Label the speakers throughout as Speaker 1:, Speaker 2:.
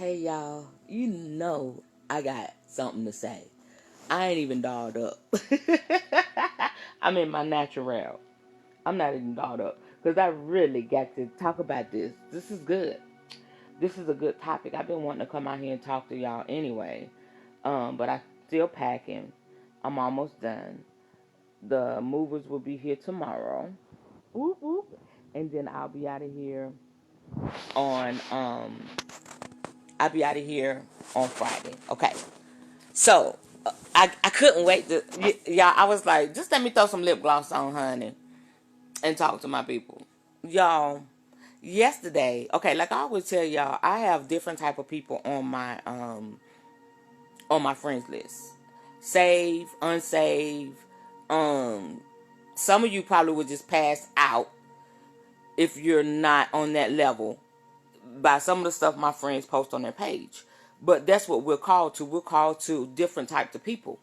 Speaker 1: Hey y'all, you know I got something to say. I ain't even dolled up. I'm in my natural. I'm not even dolled up because I really got to talk about this. This is good. This is a good topic. I've been wanting to come out here and talk to y'all anyway. But I still packing. I'm almost done. The movers will be here tomorrow. Whoop whoop. And then on I'll be out of here on Friday. Okay. So I couldn't wait to y'all. I was like, just let me throw some lip gloss on, honey, and talk to my people, y'all. Yesterday, okay, like I always tell y'all, I have different type of people on my friends list. Save, unsave. Um, some of you probably would just pass out if you're not on that level by some of the stuff my friends post on their page. But that's what we're called to. We're called to different types of people.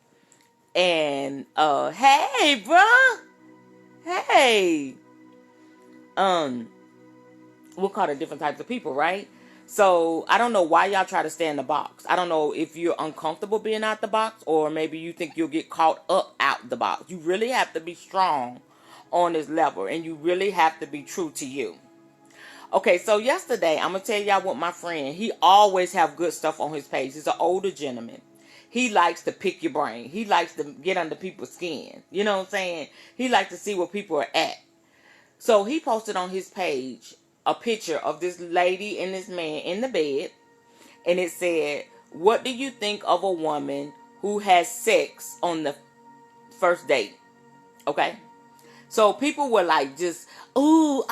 Speaker 1: And hey, bruh, hey, um, we'll call it different types of people, right? So I don't know why y'all try to stay in the box. I don't know if you're uncomfortable being out the box, or maybe you think you'll get caught up out the box. You really have to be strong on this level, and you really have to be true to you. Okay, so yesterday I'm gonna tell y'all what my friend. He always have good stuff on his page. He's an older gentleman. He likes to pick your brain. He likes to get under people's skin. You know what I'm saying? He likes to see where people are at. So he posted on his page a picture of this lady and this man in the bed, and it said, "What do you think of a woman who has sex on the first date?" Okay. So people were like, just, ooh,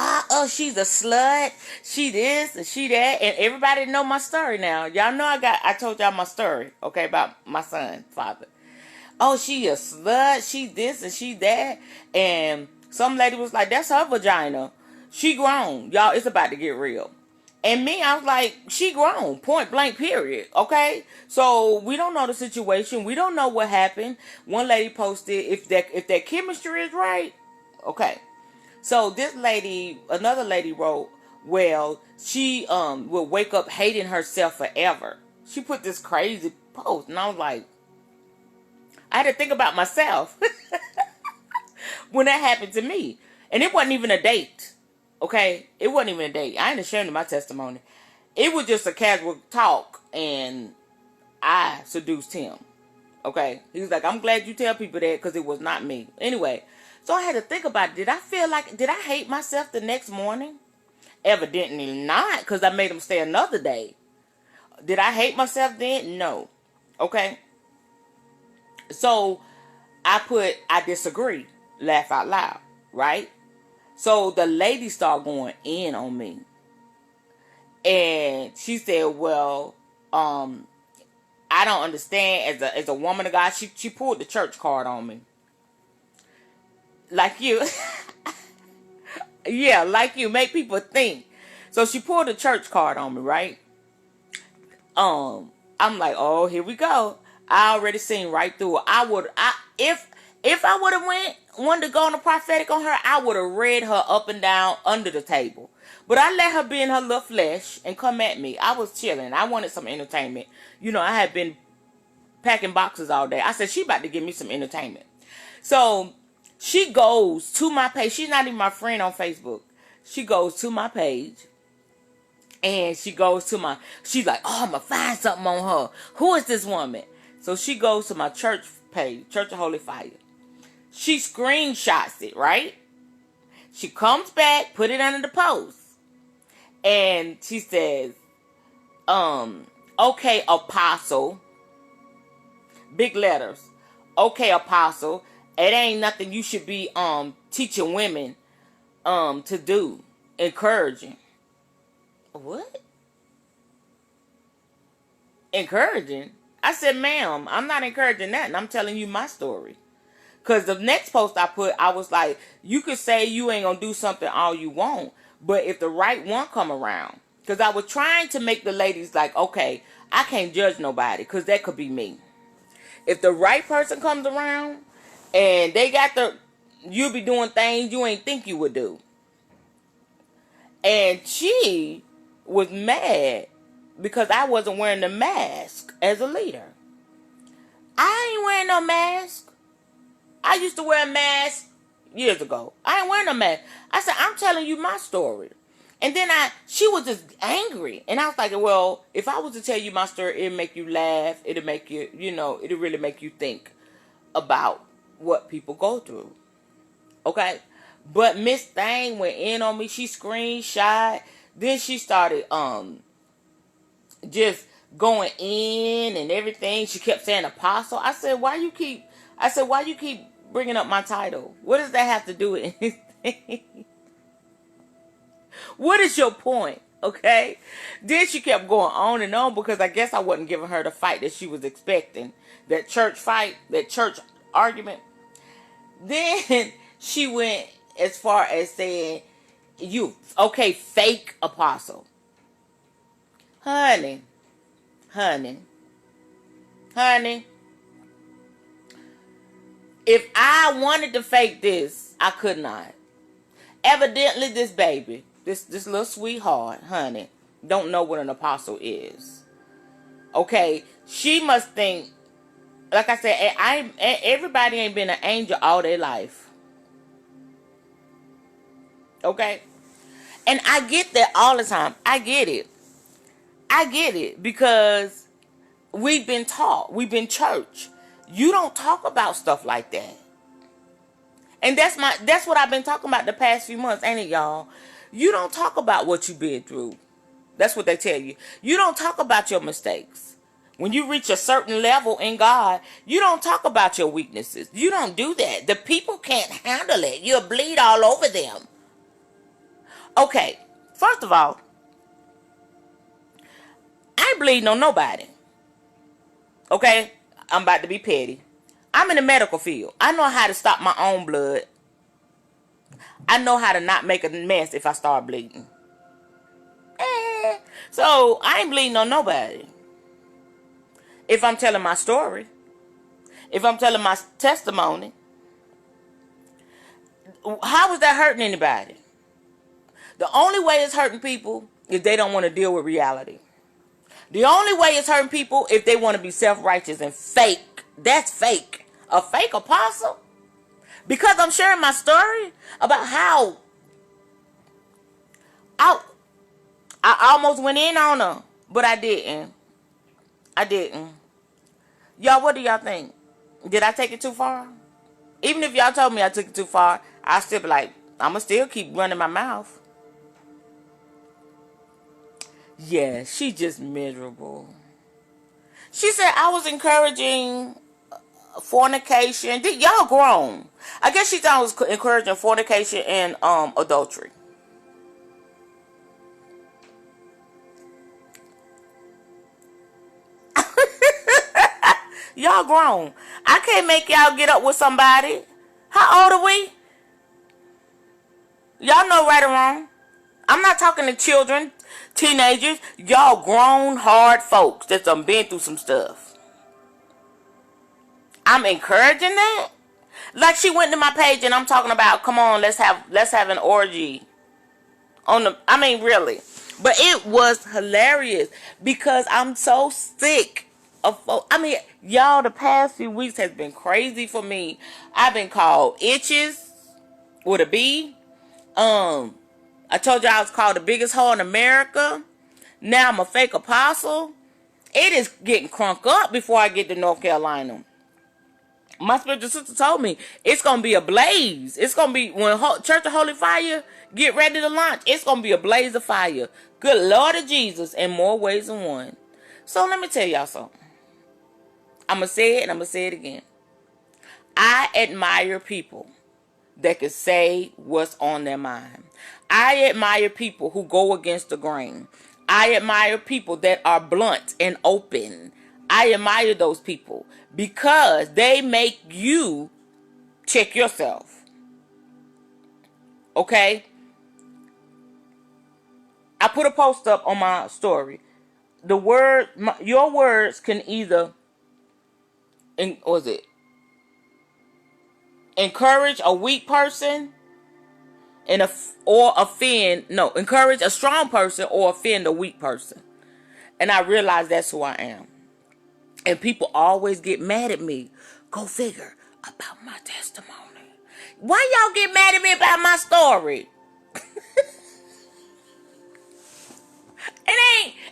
Speaker 1: she's a slut. She this and she that. And everybody know my story now. Y'all know I told y'all my story, okay, about my son, father. Oh, she a slut. She this and she that. And some lady was like, that's her vagina. She grown. Y'all, it's about to get real. And me, I was like, she grown, point blank, period. Okay, so we don't know the situation. We don't know what happened. One lady posted, if that chemistry is right, okay. So another lady wrote, well, she will wake up hating herself forever. She put this crazy post, and I was like, I had to think about myself when that happened to me, and it wasn't even a date. Okay, it wasn't even a date. I ain't ashamed of my testimony. It was just a casual talk, and I seduced him. Okay, he was like, I'm glad you tell people that because it was not me. Anyway, so I had to think about it. Did I hate myself the next morning? Evidently not, because I made him stay another day. Did I hate myself then? No. Okay, so I disagree. Laugh out loud, right? So the lady started going in on me. And she said, well, I don't understand, as a woman of God. She pulled the church card on me. Like you. Yeah, like you. Make people think. So she pulled the church card on me, right? I'm like, oh, here we go. I already seen right through it. If I would have wanted to go on a prophetic on her, I would have read her up and down under the table. But I let her be in her little flesh and come at me. I was chilling. I wanted some entertainment. You know, I had been packing boxes all day. I said, she about to give me some entertainment. So she goes to my page. She's not even my friend on Facebook. She goes to my page. And she's like, oh, I'm going to find something on her. Who is this woman? So she goes to my church page, Church of Holy Fire. She screenshots it, right? She comes back, put it under the post. And she says, okay, apostle. Big letters. Okay, apostle. It ain't nothing you should be teaching women to do. Encouraging. What? Encouraging? I said, ma'am, I'm not encouraging that, and I'm telling you my story. Because the next post I put, I was like, you could say you ain't going to do something all you want, but if the right one come around, because I was trying to make the ladies like, okay, I can't judge nobody, because that could be me. If the right person comes around, and you'll be doing things you ain't think you would do. And she was mad because I wasn't wearing the mask as a leader. I ain't wearing no mask. I used to wear a mask years ago. I ain't wearing no mask. I said, I'm telling you my story. And then she was just angry. And I was like, well, if I was to tell you my story, it'd make you laugh. It'd make you, it'd really make you think about what people go through. Okay? But Miss Thang went in on me. She screenshot. Then she started just going in and everything. She kept saying apostle. I said, why you keep bringing up my title? What does that have to do with anything? What is your point? Okay? Then she kept going on and on because I guess I wasn't giving her the fight that she was expecting. That church fight, that church argument. Then she went as far as saying, fake apostle. Honey. If I wanted to fake this, I could not. Evidently, this baby, this little sweetheart, honey, don't know what an apostle is. Okay? She must think, like I said, everybody ain't been an angel all their life. Okay? And I get that all the time. I get it because we've been taught. We've been church. You don't talk about stuff like that. And that's what I've been talking about the past few months, ain't it, y'all? You don't talk about what you've been through. That's what they tell you. You don't talk about your mistakes. When you reach a certain level in God, you don't talk about your weaknesses. You don't do that. The people can't handle it. You'll bleed all over them. Okay, first of all, I ain't bleeding on nobody. Okay? I'm about to be petty. I'm in the medical field. I know how to stop my own blood. I know how to not make a mess if I start bleeding. So, I ain't bleeding on nobody. If I'm telling my story, if I'm telling my testimony, how is that hurting anybody? The only way it's hurting people is they don't want to deal with reality. The only way it's hurting people if they want to be self-righteous and fake. That's fake. A fake apostle? Because I'm sharing my story about how I almost went in on her, but I didn't. Y'all, what do y'all think? Did I take it too far? Even if y'all told me I took it too far, I still be like, I'ma still keep running my mouth. Yeah, she just miserable. She said I was encouraging fornication. Y'all grown. I guess she thought I was encouraging fornication and adultery. Y'all grown. I can't make y'all get up with somebody. How old are we? Y'all know right or wrong. I'm not talking to children, teenagers. Y'all grown, hard folks that done been through some stuff. I'm encouraging that. Like she went to my page and I'm talking about, come on, let's have an orgy. Really. But it was hilarious because I'm so sick of y'all, the past few weeks has been crazy for me. I've been called itches with a B. I told you I was called the biggest hoe in America. Now I'm a fake apostle. It is getting crunk up before I get to North Carolina. My spiritual sister told me it's going to be a blaze. It's going to be, when Church of Holy Fire get ready to launch, it's going to be a blaze of fire. Good Lord of Jesus, in more ways than one. So let me tell y'all something. I'm going to say it and I'm going to say it again. I admire people that can say what's on their mind. I admire people who go against the grain. I admire people that are blunt and open. I admire those people because they make you check yourself. Okay? I put a post up on my story. Your words can either encourage a weak person encourage a strong person or offend a weak person. And I realize that's who I am. And people always get mad at me. Go figure, about my testimony. Why y'all get mad at me about my story?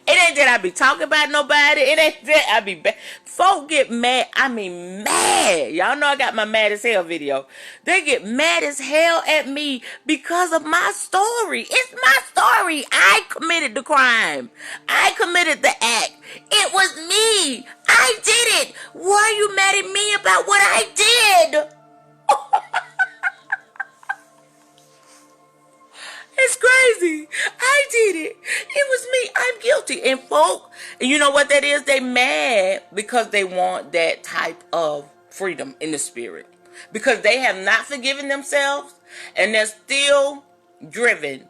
Speaker 1: It ain't that I be talking about nobody. It ain't that I be bad. Folk get mad. I mean mad. Y'all know I got my mad as hell video. They get mad as hell at me because of my story. It's my story. I committed the crime. I committed the act. It was me. I did it. Why are you mad at me about what I did? It's crazy. I did it. It was me. I'm guilty. And folk, you know what that is? They mad because they want that type of freedom in the spirit. Because they have not forgiven themselves and they're still driven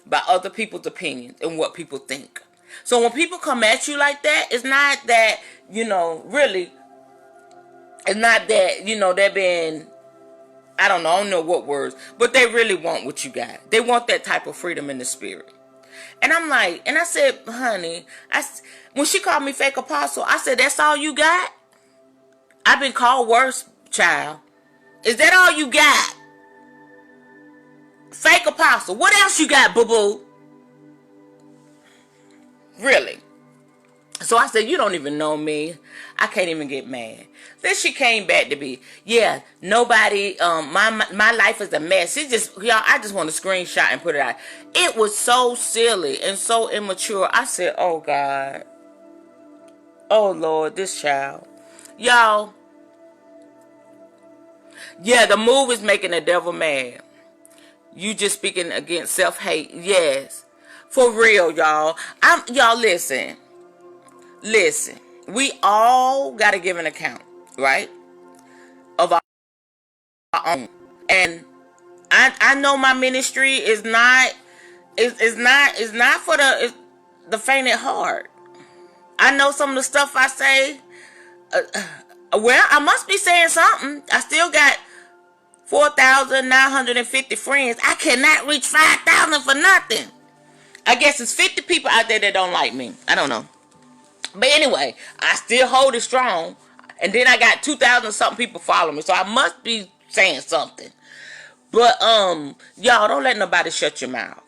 Speaker 1: by other people's opinions and what people think. So when people come at you like that, it's not that, really, it's not that, they're being, I don't know what words, but they really want what you got. They want that type of freedom in the spirit. And I'm like, and I said, honey, when she called me fake apostle, I said, that's all you got? I've been called worse, child. Is that all you got? Fake apostle. What else you got, boo-boo? Really? So I said, you don't even know me. I can't even get mad. Then she came back to me. Yeah, nobody, my life is a mess. I just want to screenshot and put it out. It was so silly and so immature. I said, oh God. Oh Lord, this child. Y'all. Yeah, the move is making the devil mad. You just speaking against self-hate. Yes. For real, y'all. Y'all listen. Listen, we all got to give an account, right? Of our own. And I know my ministry is not for the faint at heart. I know some of the stuff I say, well, I must be saying something. I still got 4,950 friends. I cannot reach 5,000 for nothing. I guess it's 50 people out there that don't like me. I don't know. But anyway, I still hold it strong. And then I got 2,000 something people following me. So I must be saying something. But y'all, don't let nobody shut your mouth.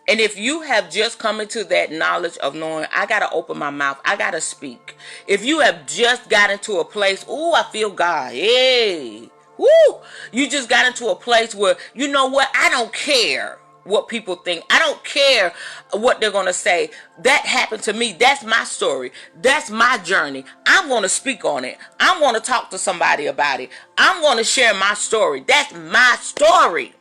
Speaker 1: And if you have just come into that knowledge of knowing, I got to open my mouth. I got to speak. If you have just got into a place, ooh, I feel God. Hey. Woo. You just got into a place where, you know what? I don't care what people think. I don't care what they're going to say. That happened to me. That's my story. That's my journey. I'm going to speak on it. I'm going to talk to somebody about it. I'm going to share my story. That's my story.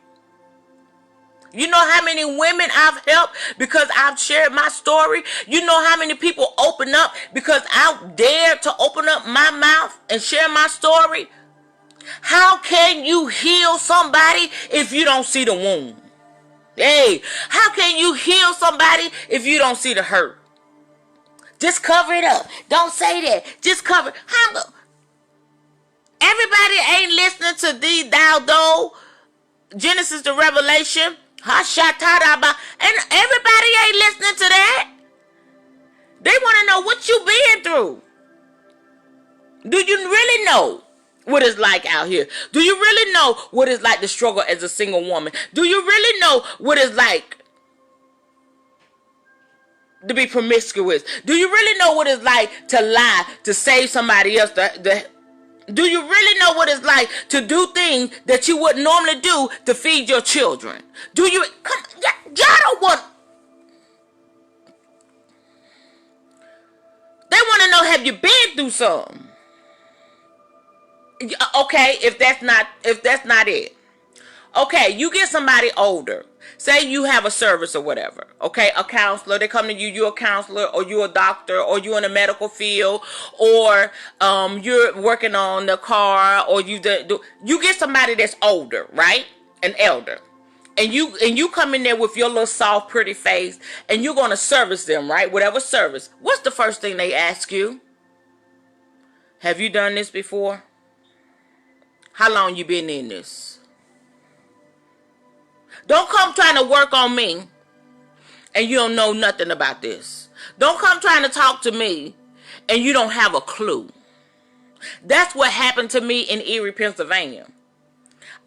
Speaker 1: You know how many women I've helped because I've shared my story? You know how many people open up because I dared to open up my mouth and share my story? How can you heal somebody if you don't see the wound? Hey, how can you heal somebody if you don't see the hurt? Just cover it up. Don't say that. Just cover it. Everybody ain't listening to these thou Genesis to Revelation. And everybody ain't listening to that. They want to know what you been through. Do you really know what it's like out here? Do you really know what it's like to struggle as a single woman? Do you really know what it's like to be promiscuous? Do you really know what it's like to lie to save somebody else? Do you really know what it's like to do things that you wouldn't normally do to feed your children? Do you? Come, y'all don't want. They want to know, have you been through something? Okay, if that's not it. Okay, you get somebody older. Say you have a service or whatever. Okay, a counselor. They come to you. You're a counselor, or you're a doctor, or you're in the medical field, or you're working on the car, or you get somebody that's older, right? An elder, and you come in there with your little soft, pretty face, and you're gonna service them, right? Whatever service. What's the first thing they ask you? Have you done this before? How long you been in this? Don't come trying to work on me and you don't know nothing about this. Don't come trying to talk to me and you don't have a clue. That's what happened to me in Erie, Pennsylvania.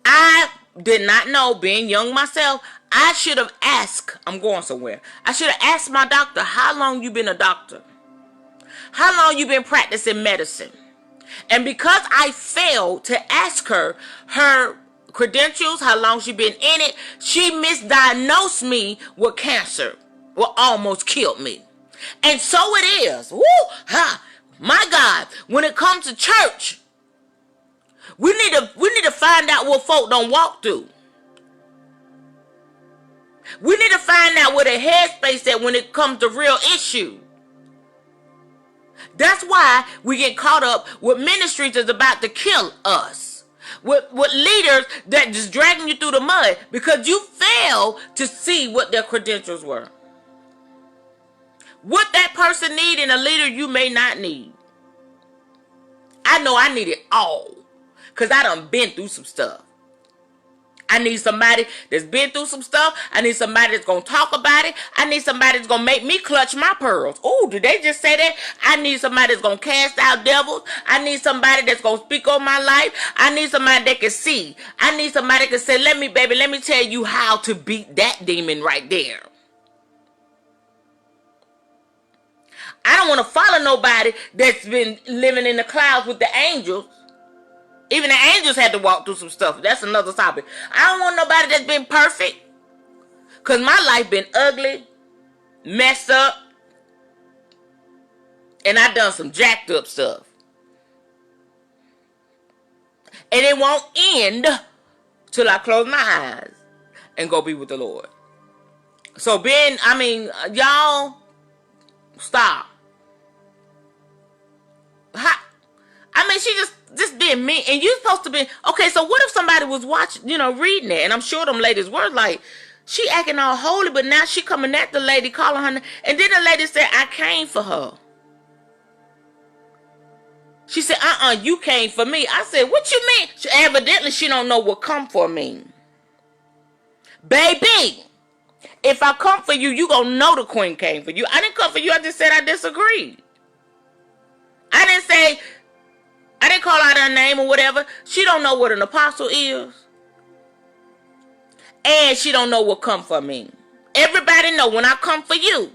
Speaker 1: I did not know, being young myself, I should have asked, I'm going somewhere. I should have asked my doctor, how long you been a doctor? How long you been practicing medicine? And because I failed to ask her credentials, how long she been in it, she misdiagnosed me with cancer. Well, almost killed me. And so it is. Woo! Ha! My God, when it comes to church, we need to find out what folk don't walk through. We need to find out where the headspace at when it comes to real issue. That's why we get caught up with ministries that's about to kill us. With leaders that just dragging you through the mud because you fail to see what their credentials were. What that person need in a leader you may not need. I know I need it all because I done been through some stuff. I need somebody that's been through some stuff. I need somebody that's going to talk about it. I need somebody that's going to make me clutch my pearls. Oh, did they just say that? I need somebody that's going to cast out devils. I need somebody that's going to speak on my life. I need somebody that can see. I need somebody that can say, let me tell you how to beat that demon right there. I don't want to follow nobody that's been living in the clouds with the angels. Even the angels had to walk through some stuff. That's another topic. I don't want nobody that's been perfect. Because my life been ugly, messed up, and I done some jacked up stuff. And it won't end till I close my eyes and go be with the Lord. So y'all, stop. She just being mean, and you supposed to be okay. So what if somebody was watching, reading it, and I'm sure them ladies were like, she acting all holy, but now she coming at the lady, calling her, and then the lady said, I came for her. She said, you came for me. I said, what you mean? Evidently, she don't know what come for mean. Baby, if I come for you, you gonna know the queen came for you. I didn't come for you. I just said I disagree. I didn't call out her name or whatever. She don't know what an apostle is. And she don't know what come for me. Everybody know when I come for you.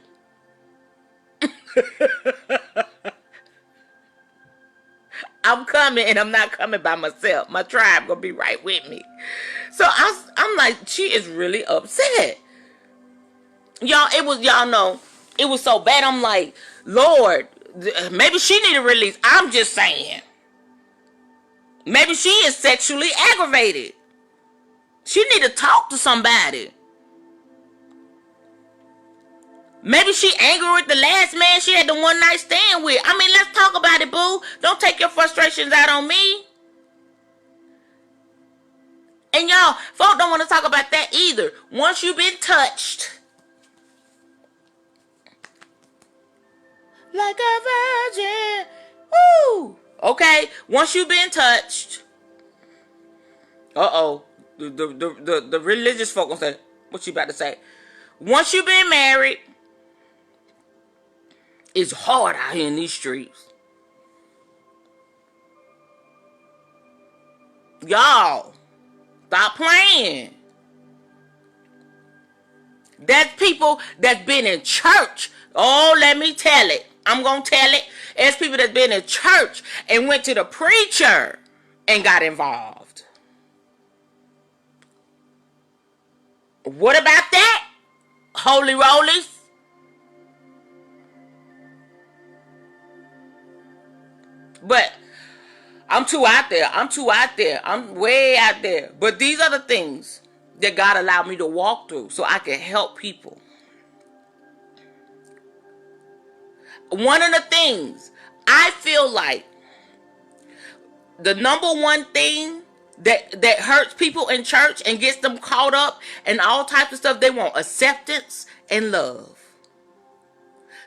Speaker 1: I'm coming, and I'm not coming by myself. My tribe gonna be right with me. So I'm like, she is really upset. Y'all know, it was so bad. I'm like, Lord, maybe she need a release. I'm just saying. Maybe she is sexually aggravated. She need to talk to somebody. Maybe she angry with the last man she had the one night stand with. Let's talk about it, boo. Don't take your frustrations out on me. And y'all, folks don't want to talk about that either. Once you've been touched, like a virgin, woo. Okay, once you've been touched, the religious folk gonna say, what she about to say? Once you've been married, it's hard out here in these streets. Y'all, stop playing. That's people that's been in church. Oh, let me tell it. I'm going to tell it. It's people that's been in church and went to the preacher and got involved. What about that? Holy rollies? But I'm too out there. I'm way out there. But these are the things that God allowed me to walk through so I can help people. One of the things I feel like the number one thing that hurts people in church and gets them caught up and all types of stuff, they want acceptance and love.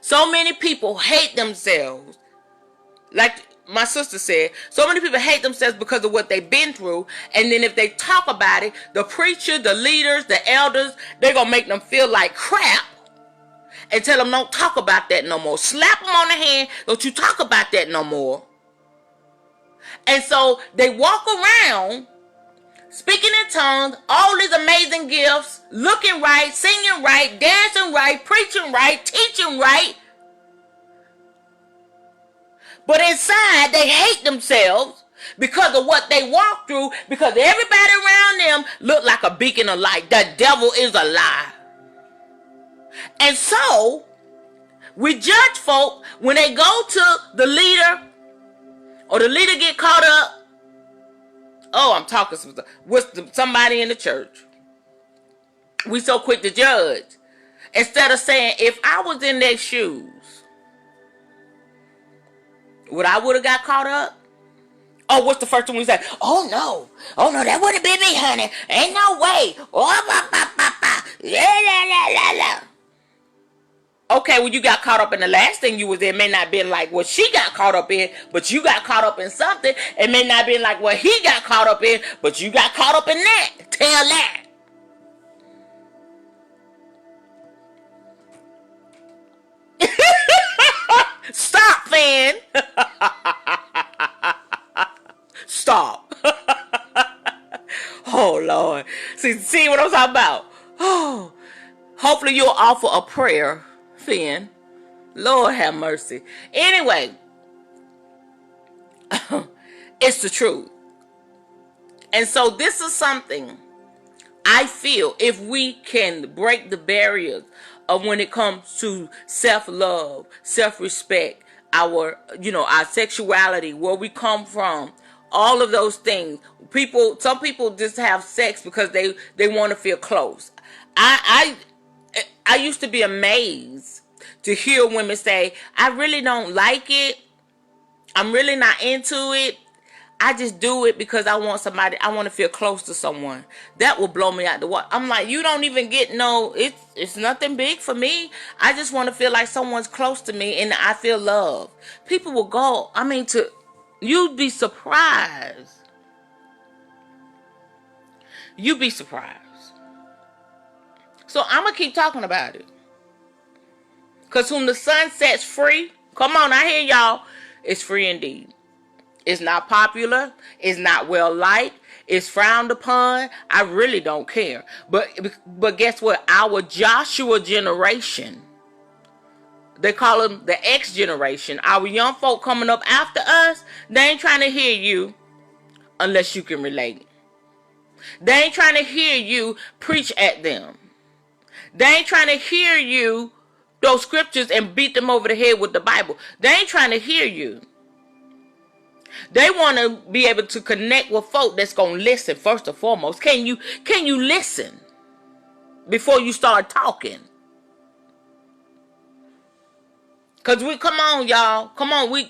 Speaker 1: So many people hate themselves. Like my sister said, so many people hate themselves because of what they've been through. And then if they talk about it, the preacher, the leaders, the elders, they're going to make them feel like crap. and tell them don't talk about that no more. Slap them on the hand. Don't you talk about that no more. And so they walk around speaking in tongues, all these amazing gifts, looking right, singing right, dancing right, preaching right, teaching right. But inside, they hate themselves because of what they walk through, because everybody around them look like a beacon of light. The devil is a lie. And so, we judge folk when they go to the leader, or the leader get caught up. Oh, I'm talking with somebody in the church. We so quick to judge. Instead of saying, if I was in their shoes, would I would have got caught up? Oh, what's the first one we say? Oh no, that would have been me, honey. Ain't no way. Oh, la. Okay, well, you got caught up in the last thing you was in. May not been like what she got caught up in, but you got caught up in something. It may not been like what he got caught up in, but you got caught up in that. Tell that. Stop, Fan. Stop. Oh, Lord. See what I'm talking about? Oh, hopefully you'll offer a prayer, Finn. Lord have mercy. Anyway, it's the truth. And so this is something I feel if we can break the barriers of when it comes to self-love, self-respect, our sexuality, where we come from, all of those things. Some people just have sex because they want to feel close. I used to be amazed to hear women say, I really don't like it. I'm really not into it. I just do it because I want to feel close to someone. That will blow me out the water. I'm like, you don't even get it's nothing big for me. I just want to feel like someone's close to me and I feel love. People will go, you'd be surprised. You'd be surprised. So I'm going to keep talking about it. Because whom the sun sets free, come on, I hear y'all, it's free indeed. It's not popular. It's not well liked. It's frowned upon. I really don't care. But guess what? Our Joshua generation, they call them the X generation. Our young folk coming up after us, they ain't trying to hear you unless you can relate. They ain't trying to hear you preach at them. They ain't trying to hear you those scriptures and beat them over the head with the Bible. They ain't trying to hear you. They want to be able to connect with folk that's going to listen first and foremost. Can you listen before you start talking? Because come on, y'all. Come on,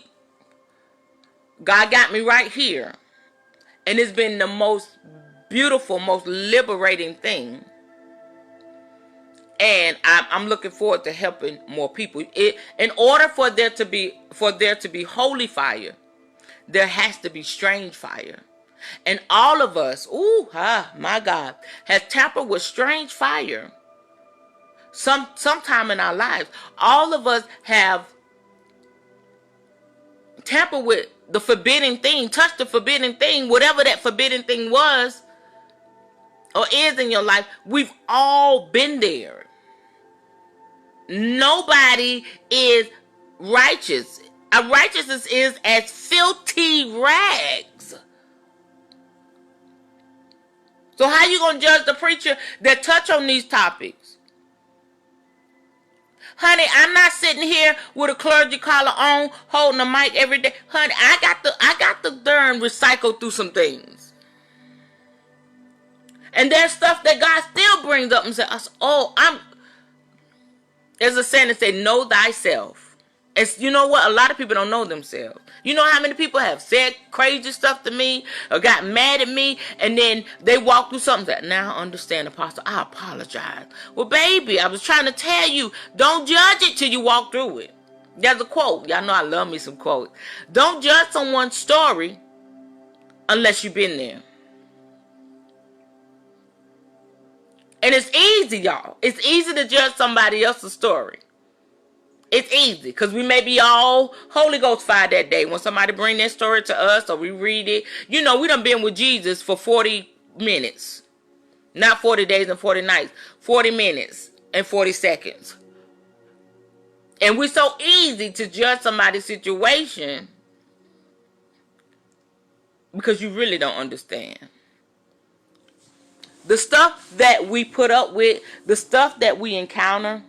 Speaker 1: God got me right here. And it's been the most beautiful, most liberating thing. And I'm looking forward to helping more people. In order for there to be holy fire, there has to be strange fire. And all of us, my God, has tampered with strange fire. Sometime in our lives, all of us have tampered with the forbidden thing, touched the forbidden thing, whatever that forbidden thing was or is in your life. We've all been there. Nobody is righteous. Our righteousness is as filthy rags. So how you going to judge the preacher that touch on these topics? Honey, I'm not sitting here with a clergy collar on, holding a mic every day. Honey, I got to darn recycle through some things. And there's stuff that God still brings up and says, there's a saying that says, know thyself. You know what? A lot of people don't know themselves. You know how many people have said crazy stuff to me or got mad at me and then they walk through something that, now I understand, Apostle, I apologize. Well, baby, I was trying to tell you, don't judge it till you walk through it. There's a quote. Y'all know I love me some quotes. Don't judge someone's story unless you've been there. And it's easy, y'all. It's easy to judge somebody else's story. It's easy because we may be all Holy Ghost fire that day when somebody bring that story to us or we read it. You know, we done been with Jesus for 40 minutes. Not 40 days and 40 nights. 40 minutes and 40 seconds. And we're so easy to judge somebody's situation because you really don't understand. The stuff that we put up with, the stuff that we encounter,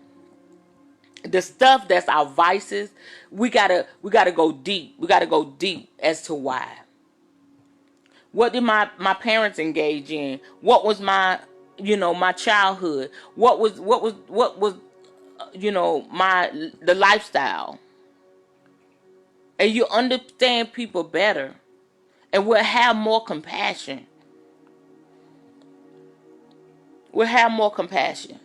Speaker 1: the stuff that's our vices, we gotta go deep. We gotta go deep as to why. What did my parents engage in? What was my my childhood? What was the lifestyle? And you understand people better, and we'll have more compassion. We'll have more compassion.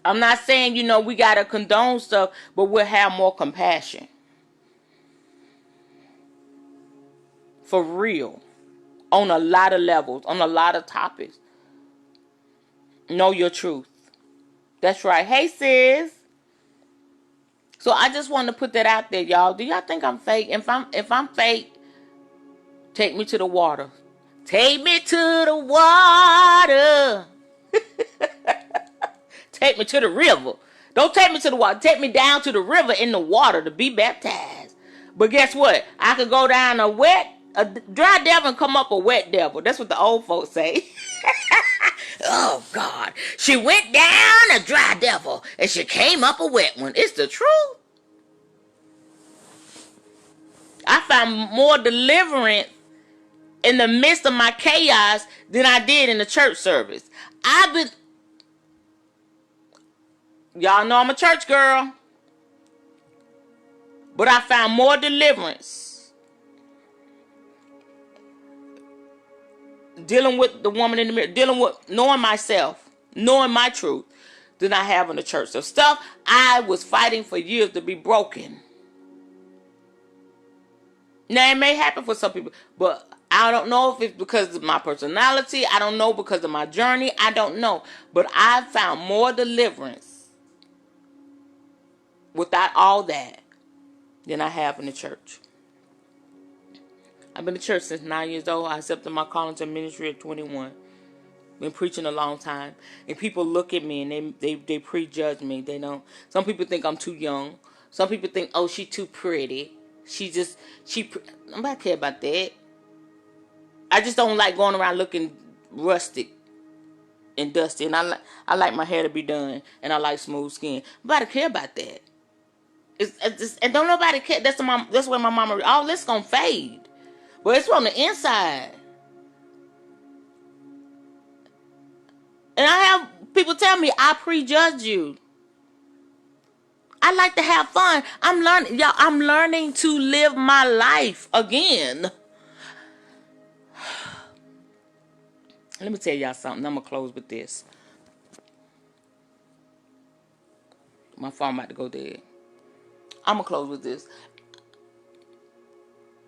Speaker 1: I'm not saying, we got to condone stuff, but we'll have more compassion. For real. On a lot of levels, on a lot of topics. Know your truth. That's right. Hey, sis. So I just want to put that out there, y'all. Do y'all think I'm fake? If I'm fake, take me to the water. Take me to the water. Take me to the river. Don't take me to the water. Take me down to the river in the water to be baptized. But guess what? I could go down a dry devil and come up a wet devil. That's what the old folks say. Oh, God. She went down a dry devil and she came up a wet one. It's the truth. I found more deliverance in the midst of my chaos than I did in the church service. Y'all know I'm a church girl. But I found more deliverance dealing with the woman in the mirror, dealing with knowing myself, knowing my truth, than I have in the church. So stuff I was fighting for years to be broken. Now, it may happen for some people, but I don't know if it's because of my personality. I don't know because of my journey. I don't know. But I found more deliverance without all that than I have in the church. I've been in church since 9 years old. I accepted my calling to ministry at 21. Been preaching a long time. And people look at me and they prejudge me. They don't. Some people think I'm too young. Some people think, oh, she's too pretty. Nobody care about that. I just don't like going around looking rustic and dusty. And I like my hair to be done. And I like smooth skin. Nobody care about that. And don't nobody care. That's where my mama, all this gonna fade. But it's on the inside. And I have people tell me, I prejudge you. I like to have fun. I'm learning to live my life again. Let me tell y'all something. I'm going to close with this. My phone about to go dead. I'm going to close with this.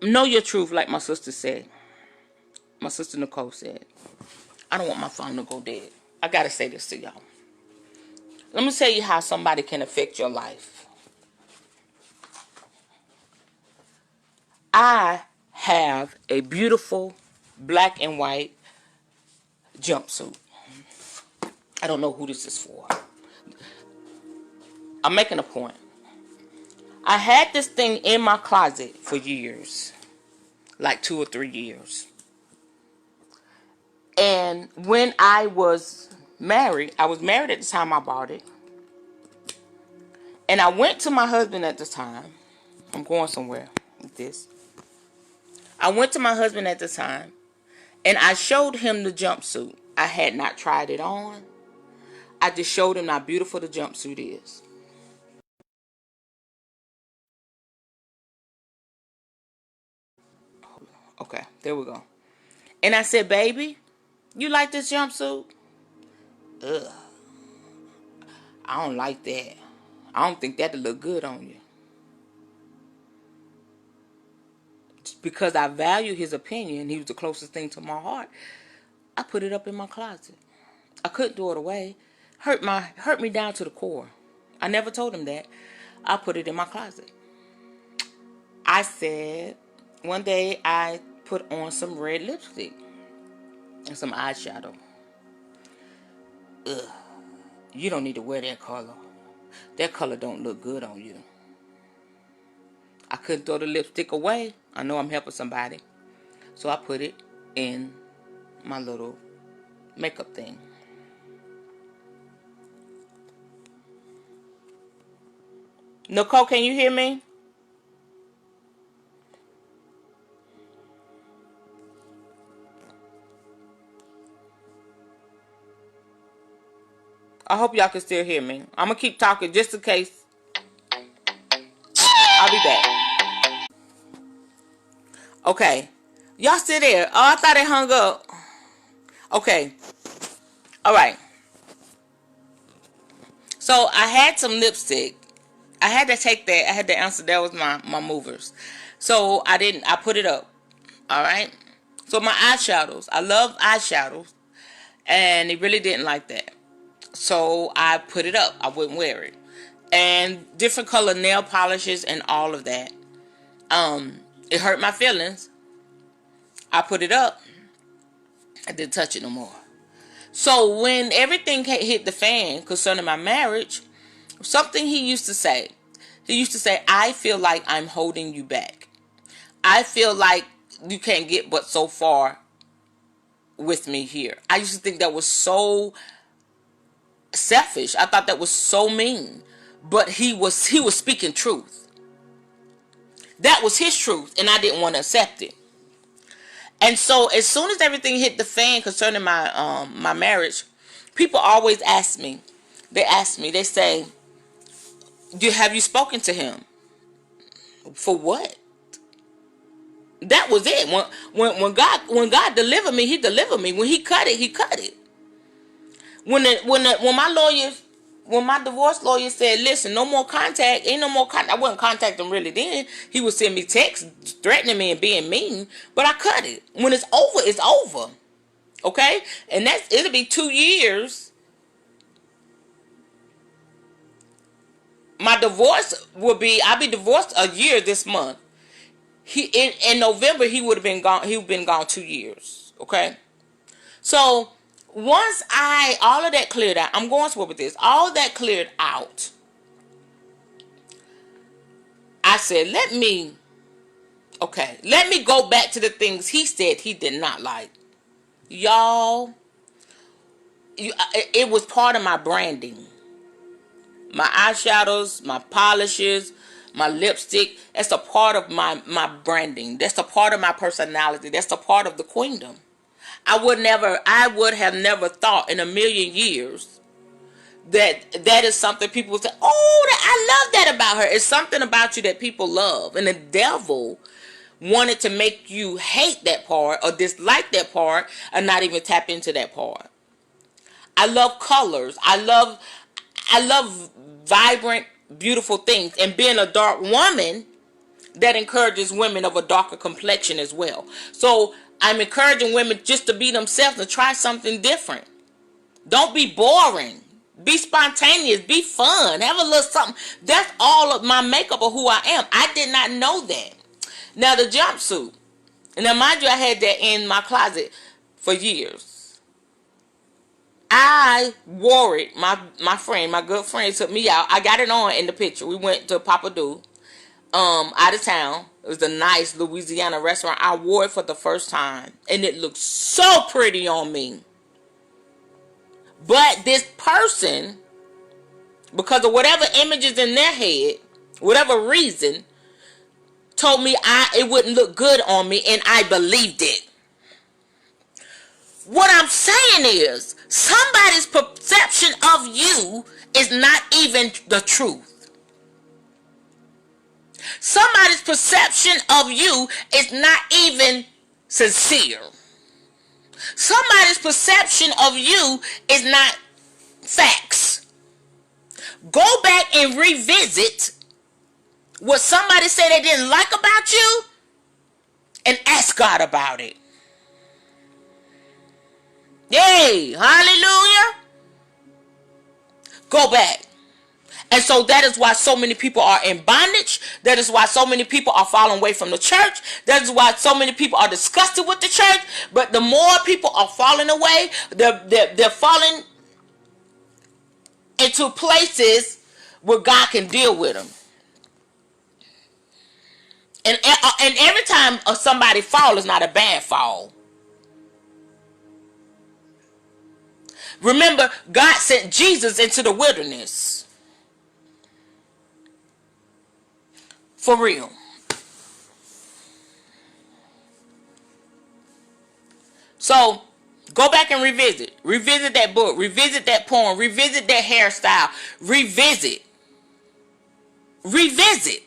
Speaker 1: Know your truth, like my sister said. My sister Nicole said. I don't want my phone to go dead. I got to say this to y'all. Let me tell you how somebody can affect your life. I have a beautiful black and white jumpsuit. I don't know who this is for. I'm making a point. I had this thing in my closet for years. Like 2 or 3 years. And when I was married at the time I bought it. And I went to my husband at the time. I'm going somewhere with this. I went to my husband at the time. And I showed him the jumpsuit. I had not tried it on. I just showed him how beautiful the jumpsuit is. Okay, there we go. And I said, baby, you like this jumpsuit? Ugh. I don't like that. I don't think that'll look good on you. Just because I value his opinion, he was the closest thing to my heart, I put it up in my closet. I couldn't throw it away. hurt me down to the core. I never told him that. I put it in my closet. I said, one day I put on some red lipstick and some eyeshadow. Ugh. You don't need to wear that color. That color don't look good on you. I couldn't throw the lipstick away. I know I'm helping somebody. So I put it in my little makeup thing. Nicole, can you hear me? I hope y'all can still hear me. I'm going to keep talking just in case. I'll be back. Okay. Y'all still there? Oh, I thought it hung up. Okay. All right. So I had some lipstick. I had to take that. I had to answer. That was my movers. So I put it up. All right. So my eyeshadows. I love eyeshadows. And he really didn't like that. So I put it up. I wouldn't wear it. And different color nail polishes and all of that. It hurt my feelings. I put it up. I didn't touch it no more. So when everything hit the fan concerning my marriage, something he used to say, I feel like I'm holding you back. I feel like you can't get but so far with me here. I used to think that was so selfish. I thought that was so mean. But he was speaking truth. That was his truth, and I didn't want to accept it. And so as soon as everything hit the fan concerning my marriage, people always ask me. They say, have you spoken to him? For what? That was it. When God delivered me, he delivered me. When he cut it, he cut it. When my divorce lawyer said, listen, no more contact, ain't no more contact. I wasn't contacting him really then. He would send me texts threatening me and being mean, but I cut it. When it's over, it's over. Okay? And it'll be 2 years. My divorce I'll be divorced a year this month. In November, he would have been gone. He would have been gone 2 years. Okay? So, once all of that cleared out, I'm going somewhere with this. All that cleared out, I said, let me go back to the things he said he did not like. Y'all, it was part of my branding. My eyeshadows, my polishes, my lipstick, that's a part of my branding. That's a part of my personality. That's a part of the queendom. I would have never thought in a million years that is something people would say, oh, I love that about her. It's something about you that people love. And the devil wanted to make you hate that part or dislike that part and not even tap into that part. I love colors. I love vibrant, beautiful things. And being a dark woman, that encourages women of a darker complexion as well. So I'm encouraging women just to be themselves and try something different. Don't be boring. Be spontaneous. Be fun. Have a little something. That's all of my makeup of who I am. I did not know that. Now the jumpsuit. Now mind you, I had that in my closet for years. I wore it. My good friend took me out. I got it on in the picture. We went to Papa Do. Out of town. It was a nice Louisiana restaurant. I wore it for the first time, and it looked so pretty on me. But this person, because of whatever images in their head, whatever reason, told me it wouldn't look good on me, and I believed it. What I'm saying is, somebody's perception of you is not even the truth. Somebody's perception of you is not even sincere. Somebody's perception of you is not facts. Go back and revisit what somebody said they didn't like about you and ask God about it. Yay! Hallelujah! Go back. And so that is why so many people are in bondage. That is why so many people are falling away from the church. That is why so many people are disgusted with the church. But the more people are falling away, they're falling into places where God can deal with them. And every time somebody falls, is not a bad fall. Remember, God sent Jesus into the wilderness. For real. So, go back and revisit. Revisit that book. Revisit that poem. Revisit that hairstyle. Revisit. Revisit.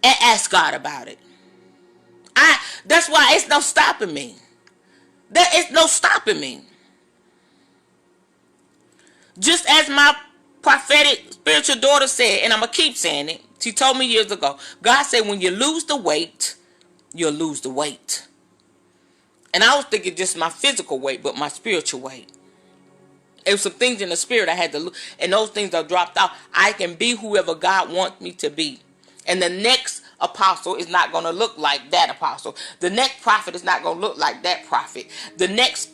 Speaker 1: And ask God about it. That's why it's no stopping me. There is no stopping me. Just as my prophetic spiritual daughter said, and I'm going to keep saying it. She told me years ago, God said when you lose the weight, you'll lose the weight. And I was thinking just my physical weight, but my spiritual weight. It was some things in the spirit I had to lose, and those things are dropped out. I can be whoever God wants me to be. And the next apostle is not going to look like that apostle. The next prophet is not going to look like that prophet. The next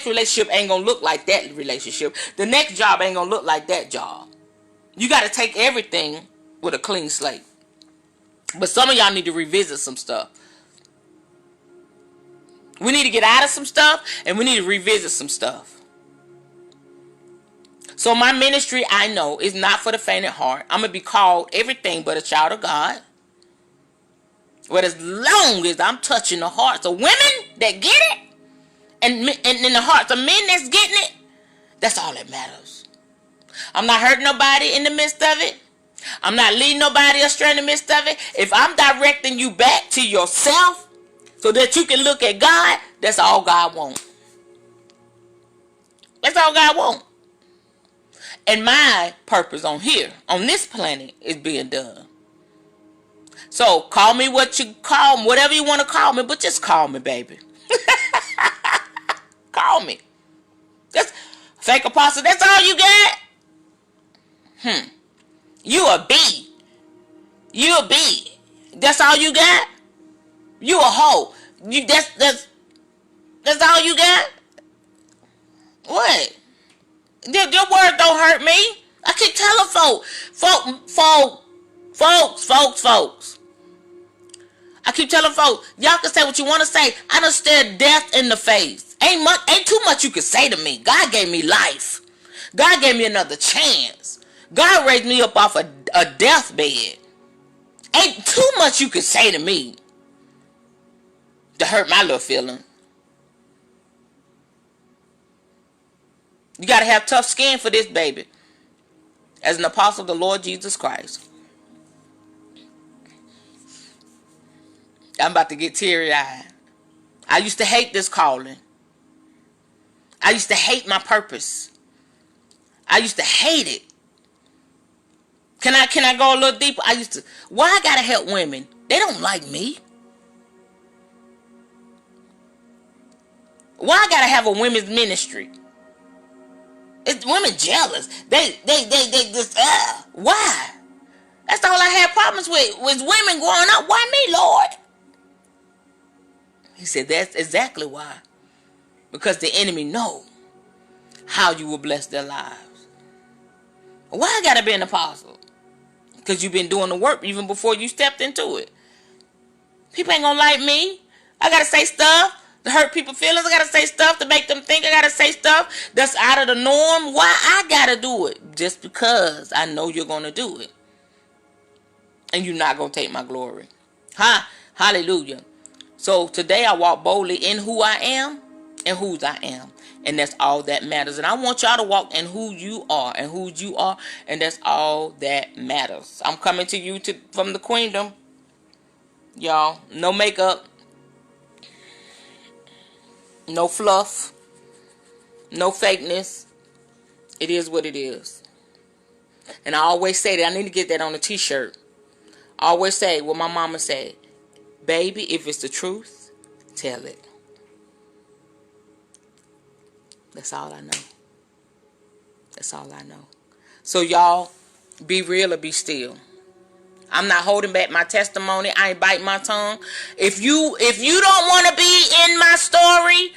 Speaker 1: relationship ain't going to look like that relationship. The next job ain't going to look like that job. You got to take everything with a clean slate. But some of y'all need to revisit some stuff. We need to get out of some stuff, and we need to revisit some stuff. So my ministry, I know, is not for the faint at heart. I'm going to be called everything but a child of God. But as long as I'm touching the hearts of women that get it, and in the hearts of men that's getting it, that's all that matters. I'm not hurting nobody in the midst of it. I'm not leading nobody astray in the midst of it. If I'm directing you back to yourself so that you can look at God, that's all God wants. That's all God wants. And my purpose on here, on this planet, is being done. So call me what you call me, whatever you want to call me, but just call me, baby. Call me. That's fake apostle. That's all you got? You a B. You a B. That's all you got? You a hoe. That's all you got? What? Your word don't hurt me. I keep telling folks. I keep telling folks, y'all can say what you want to say. I done stared death in the face. Ain't too much you can say to me. God gave me life. God gave me another chance. God raised me up off a deathbed. Ain't too much you can say to me to hurt my little feeling. You got to have tough skin for this, baby. As an apostle of the Lord Jesus Christ. I'm about to get teary-eyed. I used to hate this calling. I used to hate my purpose. I used to hate it. Can I go a little deeper? Why I gotta help women? They don't like me. Why I gotta have a women's ministry? It's women jealous. They just, why? That's all I had problems with, was women growing up. Why me, Lord? He said, that's exactly why. Because the enemy know how you will bless their lives. Why I gotta be an apostle? Because you've been doing the work even before you stepped into it. People ain't gonna like me. I gotta say stuff to hurt people's feelings. I gotta say stuff to make them think. I gotta say stuff that's out of the norm. Why I gotta do it? Just because I know you're gonna do it. And you're not gonna take my glory. Hallelujah. So today I walk boldly in who I am and whose I am. And that's all that matters. And I want y'all to walk in who you are and whose you are. And that's all that matters. I'm coming to you from the queendom. Y'all, no makeup. No fluff. No fakeness. It is what it is. And I always say that. I need to get that on a t-shirt. I always say what my mama said. Baby, if it's the truth, tell it. That's all I know. That's all I know. So y'all, be real or be still. I'm not holding back my testimony. I ain't biting my tongue. If you don't want to be in my story,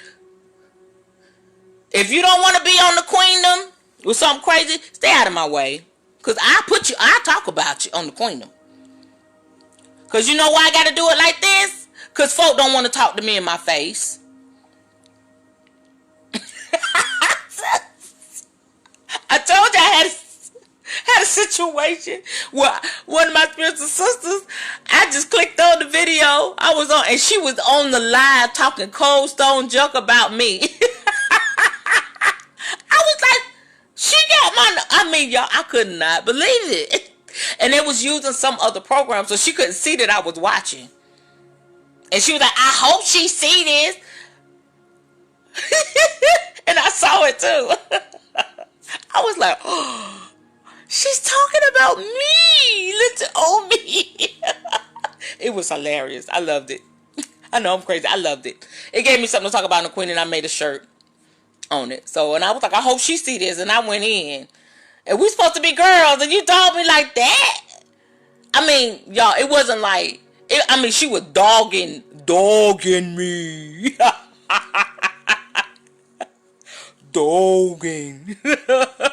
Speaker 1: if you don't want to be on the Queendom with something crazy, stay out of my way. Cause I talk about you on the Queendom. Cause you know why I gotta do it like this? Cause folk don't want to talk to me in my face. I told you I had a situation where one of my spiritual sisters, I just clicked on the video I was on, and she was on the live talking cold stone junk about me. I was like, she got I mean, y'all, I could not believe it. And it was using some other program, so she couldn't see that I was watching. And she was like, I hope she see this. And I saw it too. I was like, oh, she's talking about me. Little old me. It was hilarious. I loved it. I know I'm crazy. I loved it. It gave me something to talk about in the Queen, and I made a shirt on it. So, and I was like, I hope she see this. And I went in. And we supposed to be girls, and you told me like that? I mean, y'all, it wasn't like, she was dogging me. Dogging.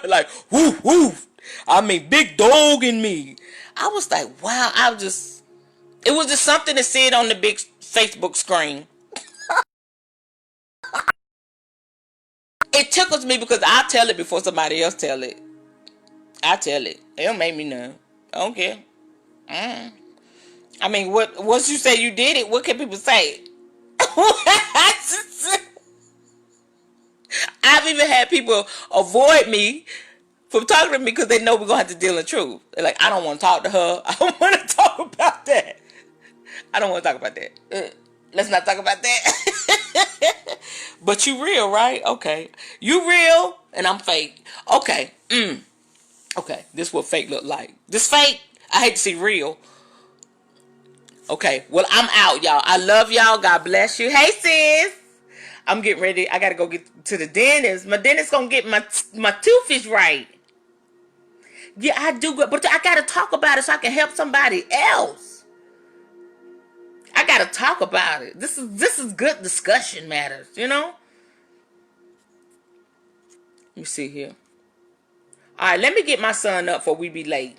Speaker 1: Like, woof, woof. I mean, big dog in me. I was like, wow, it was just something to see it on the big Facebook screen. It tickles me because I tell it before somebody else tell it. I tell it. It don't make me none. I don't care. I mean, once you say you did it, what can people say? I've even had people avoid me from talking to me because they know we're going to have to deal in the truth. They're like, I don't want to talk to her. I don't want to talk about that. I don't want to talk about that. Let's not talk about that. But you real, right? Okay. You real and I'm fake. Okay. Okay. This is what fake look like. This fake, I hate to see real. Okay. Well, I'm out, y'all. I love y'all. God bless you. Hey, sis. I'm getting ready. I got to go get to the dentist. My dentist going to get my toothfish right. Yeah, I do good. But I got to talk about it so I can help somebody else. I got to talk about it. This is good discussion matters, you know? Let me see here. All right, let me get my son up before we be late.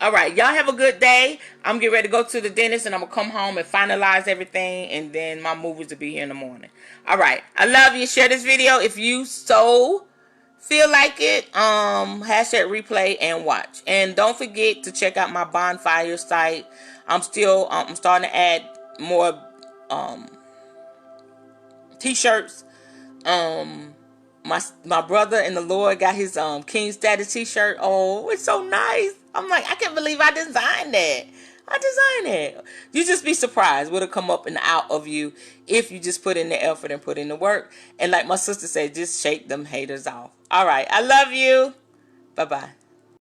Speaker 1: All right, y'all have a good day. I'm getting ready to go to the dentist, and I'm going to come home and finalize everything, and then my movies will be here in the morning. All right, I love you. Share this video if you so feel like it. Hashtag replay and watch. And don't forget to check out my bonfire site. I'm starting to add more t-shirts. My brother in the Lord got his King Status t-shirt. Oh, it's so nice. I'm like, I can't believe I designed that. I designed it. You just be surprised what'll come up and out of you if you just put in the effort and put in the work. And like my sister said, just shake them haters off. All right. I love you. Bye-bye.